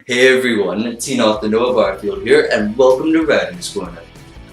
Hey everyone, it's the Noah Barfield here, and welcome to Writer's Corner.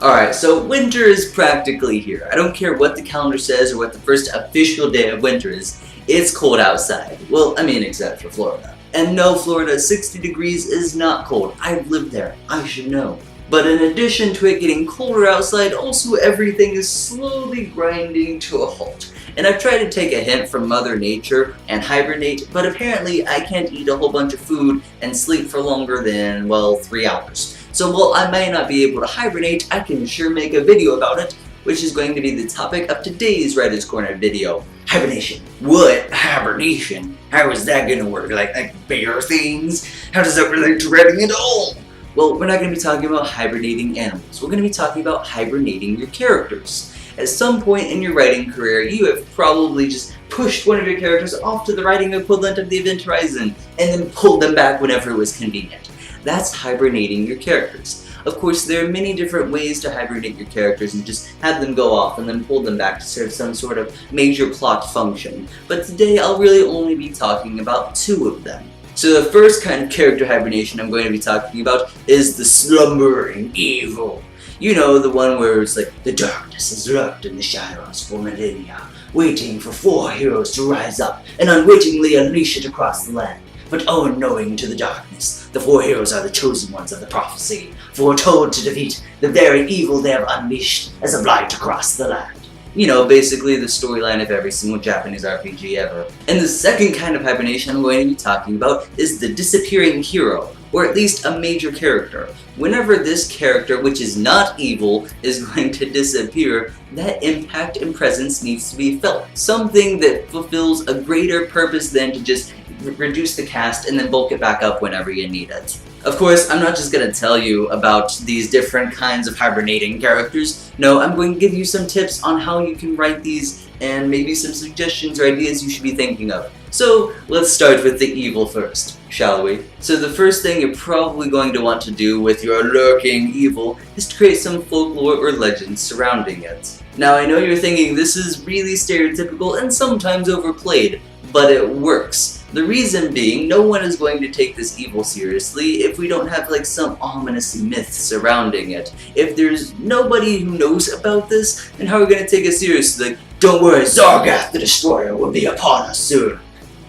Alright, so winter is practically here. I don't care what the calendar says or what the first official day of winter is, it's cold outside. Well, except for Florida. And no, Florida, 60 degrees is not cold. I've lived there, I should know. But in addition to it getting colder outside, also everything is slowly grinding to a halt. And I've tried to take a hint from Mother Nature and hibernate, but apparently I can't eat a whole bunch of food and sleep for longer than, 3 hours. So while I might not be able to hibernate, I can sure make a video about it, which is going to be the topic of today's Writer's Corner video. Hibernation. What? Hibernation? How is that gonna work? Like bear things? How does that relate to writing at all? Well, we're not going to be talking about hibernating animals. We're going to be talking about hibernating your characters. At some point in your writing career, you have probably just pushed one of your characters off to the writing equivalent of the event horizon, and then pulled them back whenever it was convenient. That's hibernating your characters. Of course, there are many different ways to hibernate your characters and just have them go off and then pull them back to serve some sort of major plot function. But today, I'll really only be talking about 2 of them. So the first kind of character hibernation I'm going to be talking about is the Slumbering Evil. You know, the one where it's like, the darkness has lurked in the shadows for millennia, waiting for 4 heroes to rise up and unwittingly unleash it across the land. But unknowing to the darkness, the 4 heroes are the chosen ones of the prophecy, foretold to defeat the very evil they have unleashed as a blight across the land. You know, basically the storyline of every single Japanese RPG ever. And the second kind of hibernation I'm going to be talking about is the disappearing hero, or at least a major character. Whenever this character, which is not evil, is going to disappear, that impact and presence needs to be felt. Something that fulfills a greater purpose than to just reduce the cast and then bulk it back up whenever you need it. Of course, I'm not just going to tell you about these different kinds of hibernating characters. No, I'm going to give you some tips on how you can write these and maybe some suggestions or ideas you should be thinking of. So, let's start with the evil first, shall we? So the first thing you're probably going to want to do with your lurking evil is to create some folklore or legends surrounding it. Now, I know you're thinking this is really stereotypical and sometimes overplayed, but it works. The reason being, no one is going to take this evil seriously if we don't have some ominous myth surrounding it. If there's nobody who knows about this, then how are we going to take it seriously? Don't worry, Zargath the Destroyer will be upon us soon.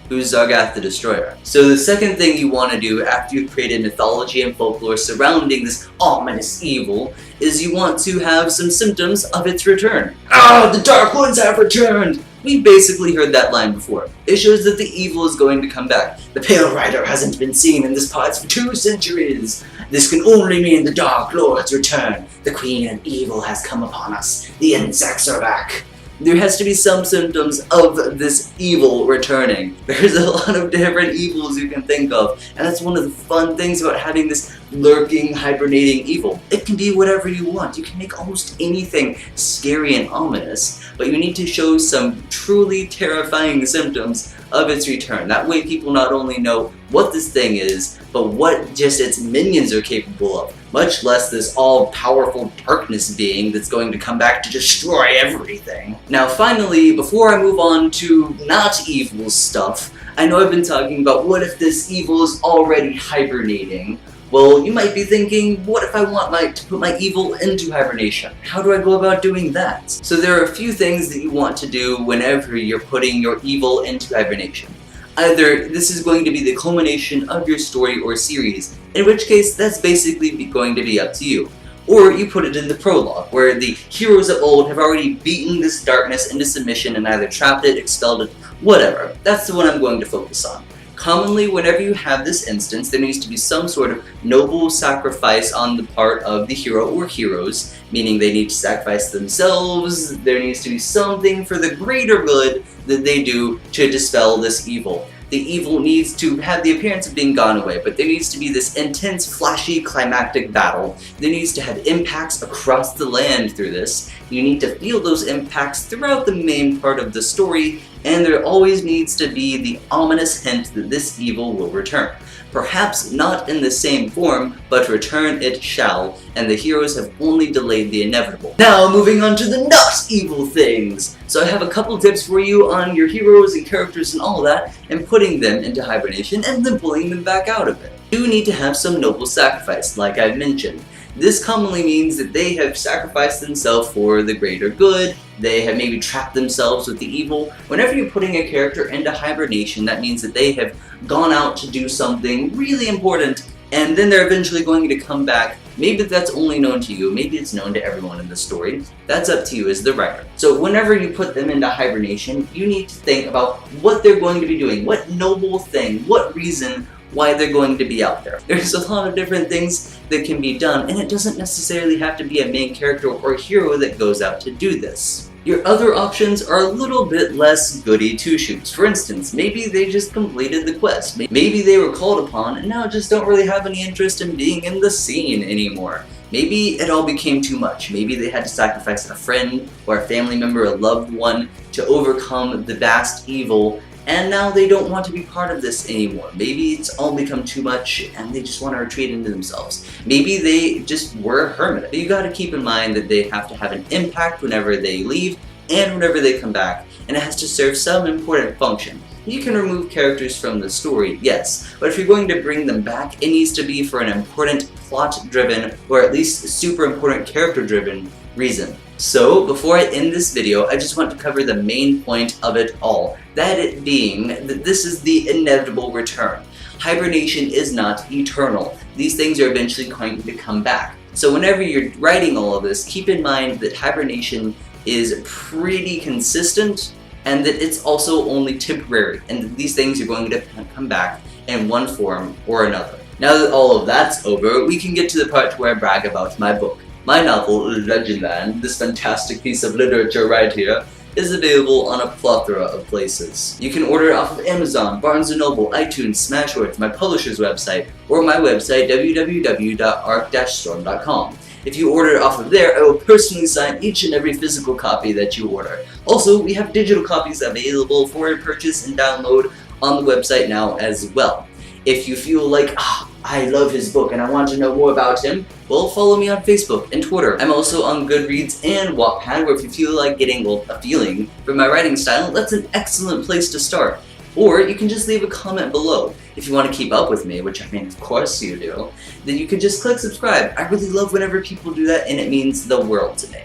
Who's Zargath the Destroyer? So the second thing you want to do after you've created mythology and folklore surrounding this ominous evil is you want to have some symptoms of its return. Ah, the Dark Ones have returned! We've basically heard that line before. It shows that the evil is going to come back. The Pale Rider hasn't been seen in this parts for 2 centuries. This can only mean the Dark Lord's return. The Queen of Evil has come upon us. The insects are back. There has to be some symptoms of this evil returning. There's a lot of different evils you can think of, and that's one of the fun things about having this lurking, hibernating evil. It can be whatever you want. You can make almost anything scary and ominous, but you need to show some truly terrifying symptoms of its return. That way people not only know what this thing is, but what just its minions are capable of. Much less this all-powerful darkness being that's going to come back to destroy everything. Now finally, before I move on to not evil stuff, I know I've been talking about what if this evil is already hibernating. Well, you might be thinking, what if I want to put my evil into hibernation? How do I go about doing that? So there are a few things that you want to do whenever you're putting your evil into hibernation. Either this is going to be the culmination of your story or series, in which case that's basically going to be up to you. Or you put it in the prologue, where the heroes of old have already beaten this darkness into submission and either trapped it, expelled it, whatever. That's the one I'm going to focus on. Commonly, whenever you have this instance, there needs to be some sort of noble sacrifice on the part of the hero or heroes, meaning they need to sacrifice themselves. There needs to be something for the greater good that they do to dispel this evil. The evil needs to have the appearance of being gone away, but there needs to be this intense, flashy, climactic battle. There needs to have impacts across the land through this. You need to feel those impacts throughout the main part of the story, and there always needs to be the ominous hint that this evil will return. Perhaps not in the same form, but return it shall, and the heroes have only delayed the inevitable. Now moving on to the not evil things! So I have a couple tips for you on your heroes and characters and all that, and putting them into hibernation and then pulling them back out of it. You need to have some noble sacrifice, like I've mentioned. This commonly means that they have sacrificed themselves for the greater good, they have maybe trapped themselves with the evil. Whenever you're putting a character into hibernation, that means that they have gone out to do something really important, and then they're eventually going to come back. Maybe that's only known to you, maybe it's known to everyone in the story. That's up to you as the writer. So whenever you put them into hibernation, you need to think about what they're going to be doing, what noble thing, what reason why they're going to be out there. There's a lot of different things that can be done, and it doesn't necessarily have to be a main character or hero that goes out to do this. Your other options are a little bit less goody two-shoes. For instance, maybe they just completed the quest. Maybe they were called upon and now just don't really have any interest in being in the scene anymore. Maybe it all became too much. Maybe they had to sacrifice a friend or a family member, a loved one, to overcome the vast evil, and now they don't want to be part of this anymore. Maybe it's all become too much and they just want to retreat into themselves. Maybe they just were a hermit. But you gotta keep in mind that they have to have an impact whenever they leave and whenever they come back, and it has to serve some important function. You can remove characters from the story, yes, but if you're going to bring them back, it needs to be for an important plot-driven, or at least super important character-driven reason. So, before I end this video, I just want to cover the main point of it all, that it being that this is the inevitable return. Hibernation is not eternal. These things are eventually going to come back. So whenever you're writing all of this, keep in mind that hibernation is pretty consistent, and that it's also only temporary, and that these things are going to come back in one form or another. Now that all of that's over, we can get to the part where I brag about my book. My novel, Legendland, this fantastic piece of literature right here, is available on a plethora of places. You can order it off of Amazon, Barnes & Noble, iTunes, Smashwords, my publisher's website, or my website, www.arc-storm.com. If you order it off of there, I will personally sign each and every physical copy that you order. Also, we have digital copies available for purchase and download on the website now as well. If you feel like, I love his book and I want to know more about him, well, follow me on Facebook and Twitter. I'm also on Goodreads and Wattpad, where if you feel like getting a feeling for my writing style, that's an excellent place to start. Or you can just leave a comment below. If you want to keep up with me, which I mean, of course you do, then you can just click subscribe. I really love whenever people do that, and it means the world to me.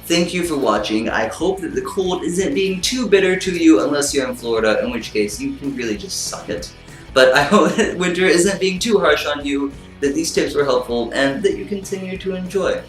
Thank you for watching. I hope that the cold isn't being too bitter to you unless you're in Florida, in which case you can really just suck it. But I hope that winter isn't being too harsh on you, that these tips were helpful, and that you continue to enjoy.